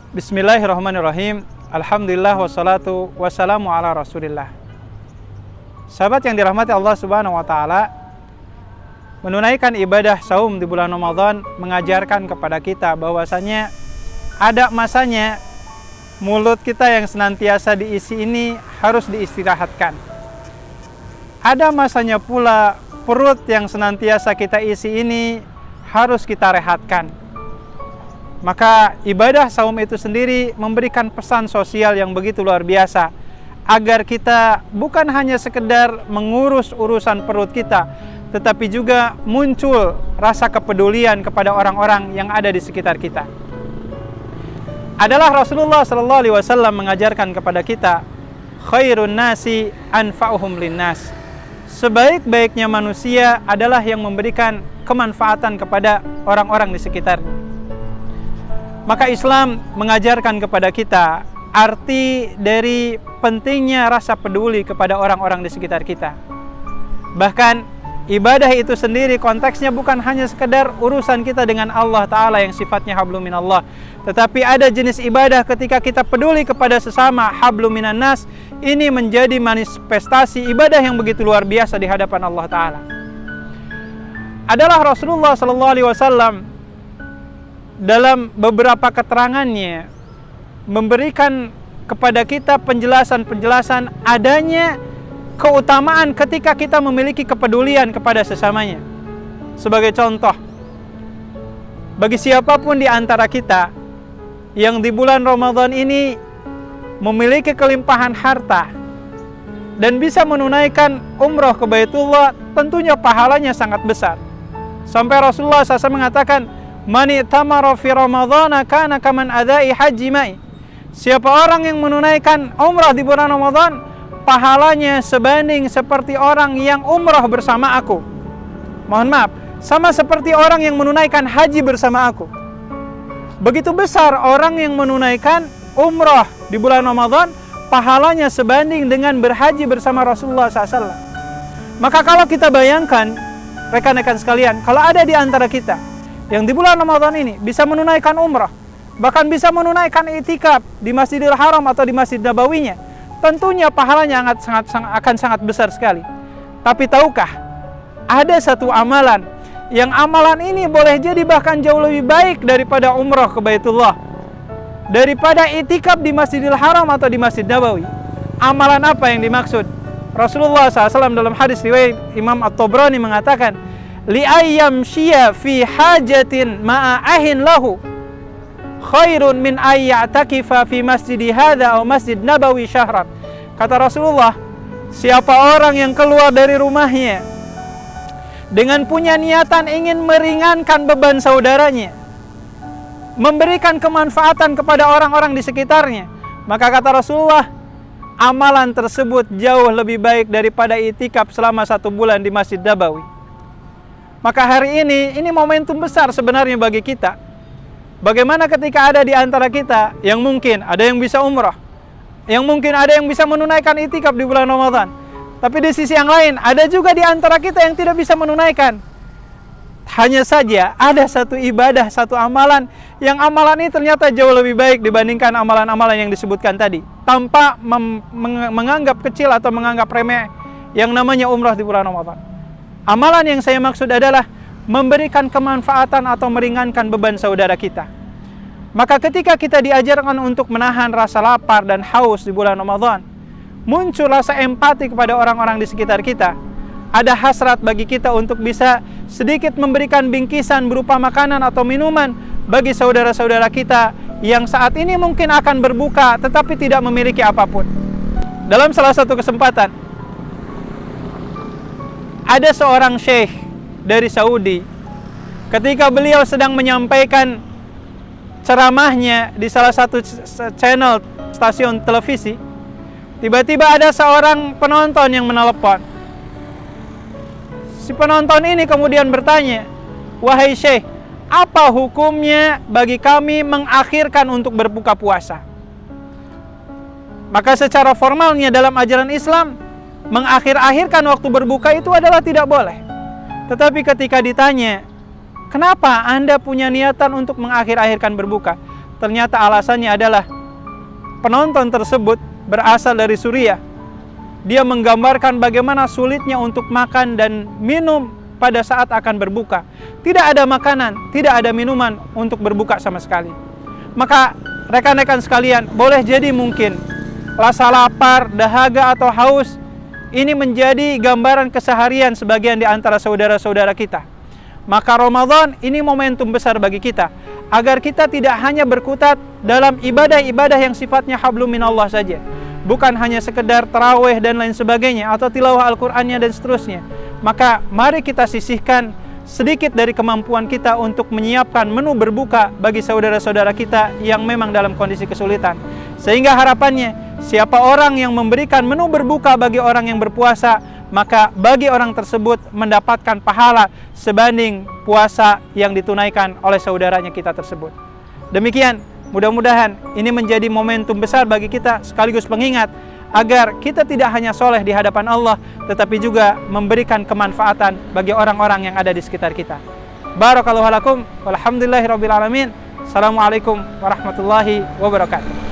Bismillahirrahmanirrahim. Alhamdulillah wassalatu wassalamu ala Rasulillah. Sahabat yang dirahmati Allah Subhanahu wa taala, menunaikan ibadah saum di bulan Ramadan mengajarkan kepada kita bahwasanya ada masanya mulut kita yang senantiasa diisi ini harus diistirahatkan. Ada masanya pula perut yang senantiasa kita isi ini harus kita rehatkan. Maka ibadah saum itu sendiri memberikan pesan sosial yang begitu luar biasa, agar kita bukan hanya sekedar mengurus urusan perut kita, tetapi juga muncul rasa kepedulian kepada orang-orang yang ada di sekitar kita. Adalah Rasulullah SAW mengajarkan kepada kita, khairun nasi anfa'uhum linnas. Sebaik-baiknya manusia adalah yang memberikan kemanfaatan kepada orang-orang di sekitarnya. Maka Islam mengajarkan kepada kita arti dari pentingnya rasa peduli kepada orang-orang di sekitar kita. Bahkan ibadah itu sendiri konteksnya bukan hanya sekedar urusan kita dengan Allah Ta'ala yang sifatnya hablum minallah, tetapi ada jenis ibadah ketika kita peduli kepada sesama, hablum minan nas. Ini menjadi manifestasi ibadah yang begitu luar biasa di hadapan Allah Ta'ala. Adalah Rasulullah SAW dalam beberapa keterangannya memberikan kepada kita penjelasan-penjelasan adanya keutamaan ketika kita memiliki kepedulian kepada sesamanya. Sebagai contoh, bagi siapapun di antara kita yang di bulan Ramadan ini memiliki kelimpahan harta dan bisa menunaikan umroh ke Baitullah, tentunya pahalanya sangat besar. Sampai Rasulullah SAW mengatakan, Mani tamara fi Ramadhana kana kaman adai haji mai. Siapa orang yang menunaikan umrah di bulan Ramadan, pahalanya sebanding seperti orang yang umrah bersama aku. Mohon maaf, sama seperti orang yang menunaikan haji bersama aku. Begitu besar orang yang menunaikan umrah di bulan Ramadan, pahalanya sebanding dengan berhaji bersama Rasulullah SAW. Maka kalau kita bayangkan, rekan-rekan sekalian, kalau ada di antara kita yang di bulan Ramadan ini bisa menunaikan umrah, bahkan bisa menunaikan itikaf di Masjidil Haram atau di Masjid Nabawinya, tentunya pahalanya akan sangat besar sekali. Tapi tahukah, ada satu amalan yang amalan ini boleh jadi bahkan jauh lebih baik daripada umrah ke Baitullah, daripada itikaf di Masjidil Haram atau di Masjid Nabawi. Amalan apa yang dimaksud? Rasulullah SAW dalam hadis riwayat Imam At-Tabrani mengatakan, li ayyam syia fi hajatin ma'ahin lahu khairun min ayyatakifa fi masjidi hadha atau masjid nabawi syahran. Kata Rasulullah, siapa orang yang keluar dari rumahnya dengan punya niatan ingin meringankan beban saudaranya, memberikan kemanfaatan kepada orang-orang di sekitarnya, maka kata Rasulullah, amalan tersebut jauh lebih baik daripada itikaf selama 1 bulan di Masjid Nabawi. Maka hari ini momentum besar sebenarnya bagi kita. Bagaimana ketika ada di antara kita yang mungkin ada yang bisa umrah, yang mungkin ada yang bisa menunaikan itikaf di bulan Ramadan, tapi di sisi yang lain ada juga di antara kita yang tidak bisa menunaikan. Hanya saja ada satu ibadah, satu amalan, yang amalan ini ternyata jauh lebih baik dibandingkan amalan-amalan yang disebutkan tadi, tanpa menganggap kecil atau menganggap remeh yang namanya umrah di bulan Ramadan. Amalan yang saya maksud adalah memberikan kemanfaatan atau meringankan beban saudara kita. Maka ketika kita diajarkan untuk menahan rasa lapar dan haus di bulan Ramadan, muncul rasa empati kepada orang-orang di sekitar kita. Ada hasrat bagi kita untuk bisa sedikit memberikan bingkisan berupa makanan atau minuman bagi saudara-saudara kita yang saat ini mungkin akan berbuka tetapi tidak memiliki apapun. Dalam salah satu kesempatan, ada seorang syekh dari Saudi, ketika beliau sedang menyampaikan ceramahnya di salah satu channel stasiun televisi, tiba-tiba ada seorang penonton yang menelepon. Si penonton ini kemudian bertanya, "Wahai syekh, apa hukumnya bagi kami mengakhirkan untuk berbuka puasa?" Maka secara formalnya dalam ajaran Islam, mengakhir-akhirkan waktu berbuka itu adalah tidak boleh. Tetapi ketika ditanya, kenapa Anda punya niatan untuk mengakhir-akhirkan berbuka? ternyata alasannya adalah penonton tersebut berasal dari Suriah. Dia menggambarkan bagaimana sulitnya untuk makan dan minum pada saat akan berbuka. Tidak ada makanan, tidak ada minuman untuk berbuka sama sekali. Maka rekan-rekan sekalian, boleh jadi mungkin rasa lapar, dahaga atau haus ini menjadi gambaran keseharian sebagian di antara saudara-saudara kita. Maka Ramadan ini momentum besar bagi kita, agar kita tidak hanya berkutat dalam ibadah-ibadah yang sifatnya hablum minallah saja, bukan hanya sekedar tarawih dan lain sebagainya, atau tilawah Al-Qur'annya dan seterusnya. Maka mari kita sisihkan sedikit dari kemampuan kita untuk menyiapkan menu berbuka bagi saudara-saudara kita yang memang dalam kondisi kesulitan. Sehingga harapannya, siapa orang yang memberikan menu berbuka bagi orang yang berpuasa, maka bagi orang tersebut mendapatkan pahala sebanding puasa yang ditunaikan oleh saudaranya kita tersebut. Demikian, mudah-mudahan ini menjadi momentum besar bagi kita sekaligus pengingat agar kita tidak hanya soleh di hadapan Allah, tetapi juga memberikan kemanfaatan bagi orang-orang yang ada di sekitar kita. Barakallahu lakum walhamdulillahirabbil alamin. Assalamualaikum warahmatullahi wabarakatuh.